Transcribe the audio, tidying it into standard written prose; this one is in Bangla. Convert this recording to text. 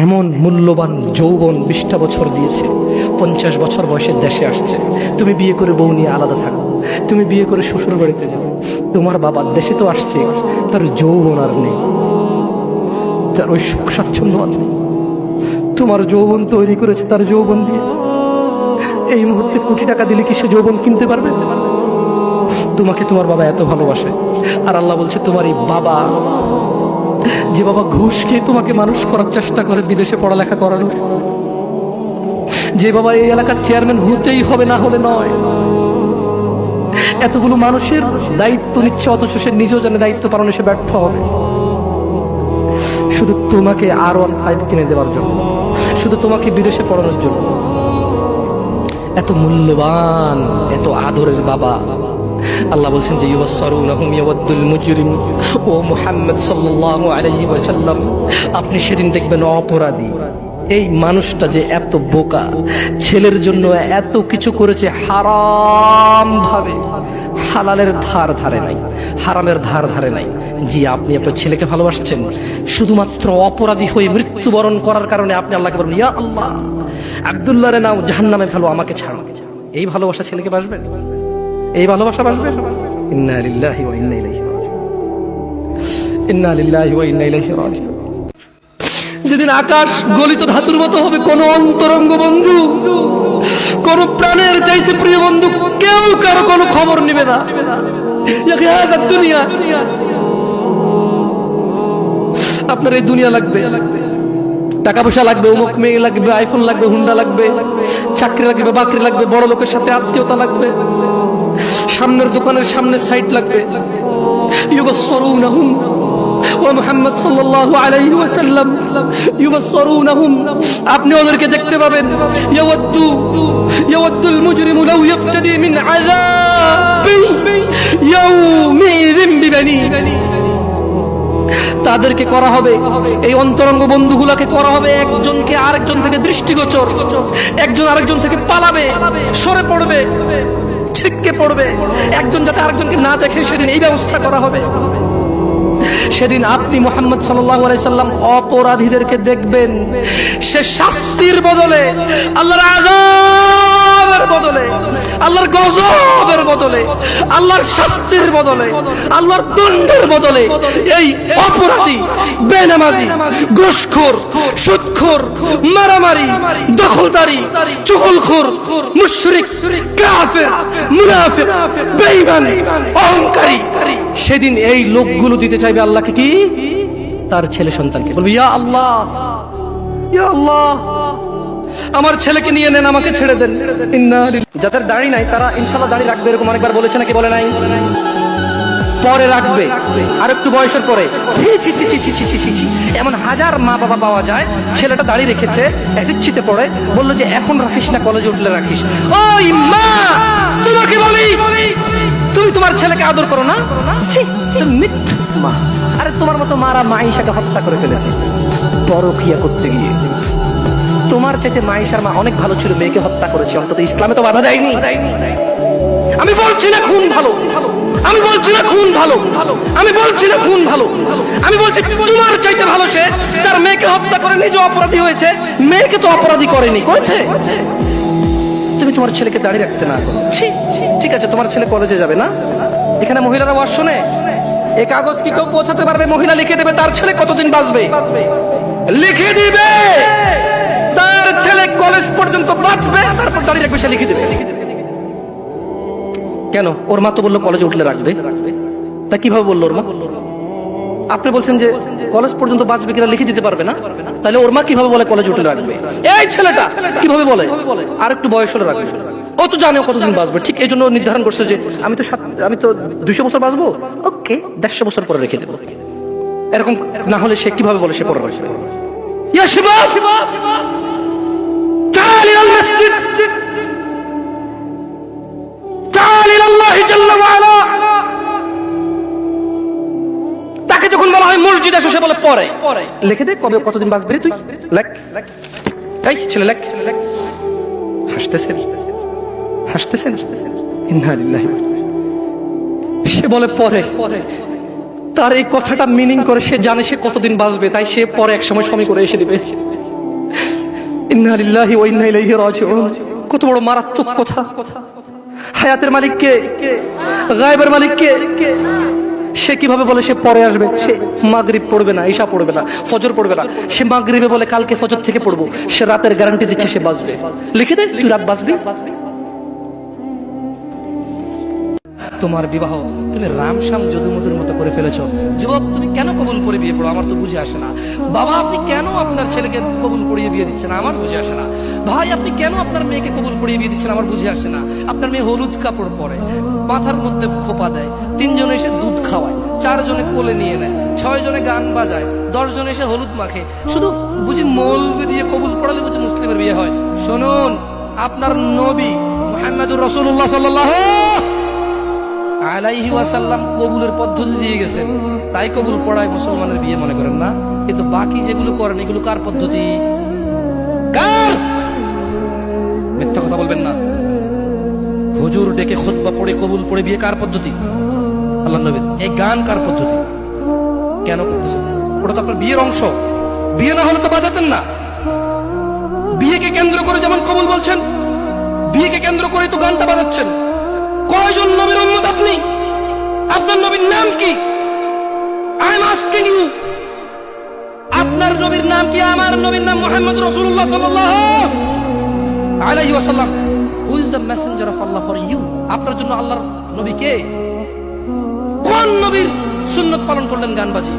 এমন মূল্যবান যৌবন 20টা বছর দিয়েছে, 50 বছর বয়সে দেশে আসছে। তুমি বিয়ে করে বউ নিয়ে আলাদা থাকো, তুমি বিয়ে করে শ্বশুর বাড়িতে যাও। তোমার বাবার দেশে তো আসছে, তার যৌবন আর নেই, তার ওই সুখ স্বাচ্ছন্দ্য আছে। তোমার যৌবন তৈরি করেছে তার যৌবন দিয়ে। এই মুহূর্তে কোটি টাকা দিলে কি সে যৌবন কিনতে পারবে? তোমাকে তোমার বাবা এত ভালোবাসে, আর আল্লাহ বলছে তোমার এই বাবা, যে বাবা ঘুষ খেয়ে তোমাকে মানুষ করার চেষ্টা করে বিদেশে পড়ালেখা করানো, যে বাবা এই এলাকার চেয়ারম্যান হতেই হবে, না হলে নয়, এতগুলো মানুষের দায়িত্ব নিচ্ছে, অথচ সে নিজেও জানে দায়িত্ব পালনে সে ব্যর্থ হবে, শুধু তোমাকে R15 কিনে দেওয়ার জন্য, শুধু তোমাকে বিদেশে পড়ানোর জন্য। এত মূল্যবান, এত আদরের বাবা। আল্লাহ বলছেন যে ইউবাসসারুনাহুম ইয়াওয়াদ্দুল মুজরিম, ও মুহাম্মদ সাল্লাল্লাহু আলাইহি ওয়াসাল্লাম, আপনি সেদিন দেখবেন অপরাধী এই মানুষটা যে এত বোকা, ছেলের জন্য এত কিছু করেছে হারাম ভাবে, হালালের ধার ধারে নাই, হারামের ধার ধারে নাই। জি, আপনি আপনার ছেলেকে ভালোবাসছেন, শুধুমাত্র অপরাধী হয়ে মৃত্যুবরণ করার কারণে আপনি আল্লাহকে বলেন ইয়া আল্লাহ আব্দুল্লাহ রে নাও জাহান্নামে ফেলো, আমাকে ছাড়ো। এই ভালোবাসা ছেলেকে বাসবেন? এই ভালোবাসা বাসবে? ইন্না লিল্লাহি ওয়া ইন্না ইলাইহি রাজিউন, ইন্না লিল্লাহি ওয়া ইন্না ইলাইহি রাজিউন। যেদিন আকাশ গলিত ধাতুর মতো হবে, কোন অন্তরঙ্গ বন্ধু, কোন প্রাণের চাইতে প্রিয় বন্ধু কেউ কারো কোনো খবর নেবে না। দুনিয়া, আপনার এই দুনিয়া লাগবে, টাকা পয়সা লাগবে, অমুক মেয়ে লাগবে, আইফোন লাগবে, হুন্ডা লাগবে, চাকরি লাগবে, বাকরি লাগবে, বড় লোকের সাথে আত্মীয়তা লাগবে, সামনের দোকানের সামনে সাইট লাগবে। ইউবাসসারুনাহুম ওয়া মুহাম্মদ সাল্লাল্লাহু আলাইহি ওয়াসাল্লাম ইউবাসসারুনাহুম, আপনি ওদেরকে দেখতে পাবেন। ইয়াওয়াদ্দুল মুজরিমু লাউ ইফতাদি মিন আযাবি ইয়াউমিযিন বিবানি, তাদেরকে করা হবে, এই অন্তরঙ্গ বন্ধুগুলাকে করা হবে একজনকে আরেকজন থেকে দৃষ্টিগোচর, একজন আরেকজন থেকে পালাবে, সরে পড়বে, ছিটকে পড়বে, একজন যাতে আরেকজনকে না দেখে সেদিন এই ব্যবস্থা করা হবে। সেদিন আপনি মুহাম্মদ সাল্লাল্লাহু আলাইহি সাল্লাম অপরাধীদেরকে দেখবেন, সে শাস্তির বদলে, আল্লাহর আযাবের বদলে, আল্লাহর গজবের বদলে, আল্লাহর শাস্তির বদলে, আল্লাহর দণ্ডের বদলে এই অপরাধী, বেনামাজি, ঘুষখোর, সুদখোর, মারামারি, দখলদারি, চুগলখোর, মুশরিক, কাফের, মুনাফিক, বেঈমান, অহংকারী, সেদিন এই লোকগুলো দিতে চাইবে আল্লাহকে কি? তার ছেলে সন্তানকে। বলবে ইয়া আল্লাহ, ইয়া আল্লাহ, আমার ছেলেকে নিয়ে নেন, আমাকে ছেড়ে দেন। যাদের দাড়ি নাই তারা ইনশাআল্লাহ দাড়ি রাখবে, এরকম অনেকবার বলেছে নাকি বলে নাই? পরে রাখবে, আর একটু বয়সের পরে। এমন হাজার মা বাবা পাওয়া যায়, ছেলেটা দাড়ি রেখেছে, ইচ্ছিতে পড়ে বললো যে এখন রাখিস না, কলেজে উঠলে রাখিস। ওই মা, তোমাকে বলি, তুমি তোমার ছেলেকে আদর করো না? মিথ্যা মা। আরে তোমার মতো মারা মাইশাকে হত্যা করে ফেলেছে পরকিয়া করতে গিয়ে। তোমার চাইতে মাইশার মা অনেক ভালো ছিল, মেয়েকে হত্যা করেছে, অন্তত ইসলামে তো বাধা দেয়নি। আমি বলছি না খুন ভালো, আমি বলছি না খুন ভালো, আমি বলছি না খুন ভালো, আমি বলছি তোমার চাইতে ভালো সে তার মেয়েকে হত্যা করে নিজে অপরাধী হয়েছে, মেয়েকে তো অপরাধী করেনি, করেছে। তুমি তোমার ছেলেকে দাঁড়িয়ে রাখতে না করো। ঠিক আছে, তোমার ছেলে কলেজে যাবে না, এখানে মহিলারা ওয়াজ শোনে, এই কাগজ কি কেউ পৌঁছাতে পারবে? মহিলা লিখে দেবে তার ছেলে কতদিন বাঁচবে, লিখে দিবে তার ছেলে কলেজ পর্যন্ত বাঁচবে, তারপর দাঁড়িয়ে রাখবে, সে লিখে দেবে। কেন? ওর মা তো বললো কলেজে উঠলে রাখবে, তা কিভাবে বললো ওর মা? আপনি বলছেন যে কলেজ পর্যন্ত বাঁচবে কিনা লিখে দিতে পারবে না, তাহলে ওর মা কিভাবে বলে কলেজ উঠলে রাখবে? এই ছেলেটা কিভাবে বলে আর একটু বয়স হলে রাখবে? ও তো জানে কতদিন বাঁচবে, ঠিক এই জন্য নির্ধারণ করছে যে আমি তো 200 বছর বাঁচবো, ওকে 150 বছর পরে রেখে দেবো। এরকম না হলে সে কিভাবে বলে সে পরে রাখবে? ইয়া শাবাব, তাআলা ইলাল মসজিদ, তাআলা ইলাল্লাহি জাল্লা ওয়া আলা। তাকে যখন বলা হয় মসজিদে এসে, সে বলে পরে। লিখে দে কবে কতদিন বাঁচবে তুই, লেখ। এই ছেলে লেখ। হাসতেছেন, হাসতেছেন। ইন্না লিল্লাহি। সে বলে পরে। তার এই কথাটা মিনিং করে সে জানে সে কতদিন বাঁচবে, তাই সে পরে এক সময় সময় করে এসে দিবে। ইন্না লিল্লাহি ওয়া ইন্না ইলাইহি রাজিউন। কত বড় মারাত্মক কথা। হায়াতের মালিক কে? গায়েবের মালিক কে? সে কিভাবে বলে সে পরে আসবে? সে মাগরিব পড়বে না, ঈশা পড়বে না, ফজর পড়বে না। সে মাগরিবে বলে কালকে ফজর থেকে পড়বো। সে রাতের গ্যারান্টি দিচ্ছে সে বাঁচবে। লিখে দে তুই রাত বাঁচবি। তোমার বিবাহ তুমি রামশ্যাম যদুমধুর মতো করে ফেলেছো। যুবক, তুমি কেন কবুল করে বিয়ে পড়ো? আমার তো বুঝে আসে না। বাবা, আপনি কেন আপনার ছেলেকে কবুল করিয়ে বিয়ে দিচ্ছেন? আমার বুঝে আসে না। ভাই, আপনি কেন আপনার মেয়েকে কবুল করিয়ে বিয়ে দিচ্ছেন? আমার বুঝে আসে না। আপনার মেয়ে হলুদ কাপড় পরে, মাথার মধ্যে খোপা দেয়, 3 জন এসে দুধ খাওয়ায়, 4 জনে কোলে নিয়ে নেয়, 6 জনে গান বাজায়, 10 জন এসে হলুদ মাখে। শুধু বুঝি মৌলবি দিয়ে কবুল পড়ালে বুঝি মুসলিমের বিয়ে হয়? শুনুন, আপনার নবী মুহাম্মদুর রাসূলুল্লাহ সাল্লাল্লাহু আলাইহি ওয়াসাল্লাম কবুলের পদ্ধতি দিয়ে গেছেন, তাই কবুল পড়ায় মুসলমানের বিয়ে মনে করেন না। কিন্তু বাকি যেগুলো করেন এগুলো কার পদ্ধতি? কার? মিথ্যা কথা বলবেন না। হুজুর ডেকে খুতবা পড়ে কবুল পড়ে বিয়ে কার পদ্ধতি? আল্লাহর নবীর। এই গান কার পদ্ধতি? কেন করতেছেন? ওটা তো আপনার বিয়ের অংশ। বিয়ে না হলে তো বাজাতেন না। বিয়েকে কেন্দ্র করে যেমন কবুল বলছেন, বিয়েকে কেন্দ্র করে তো গানটা বাজাচ্ছেন। কয়জন নবীর উম্মত আপনি? আপনার নবীর নাম কি? আই এম আস্কিং ইউ, আপনার নবীর নাম কি? আমার নবীর নাম মুহাম্মদ রাসূলুল্লাহ সাল্লাল্লাহু আলাইহি ওয়াসাল্লাম। Who is the messenger of Allah for you? আপনার জন্য আল্লাহর নবী কে? কোন নবীর সুন্নাত পালন করলেন গান বাজি?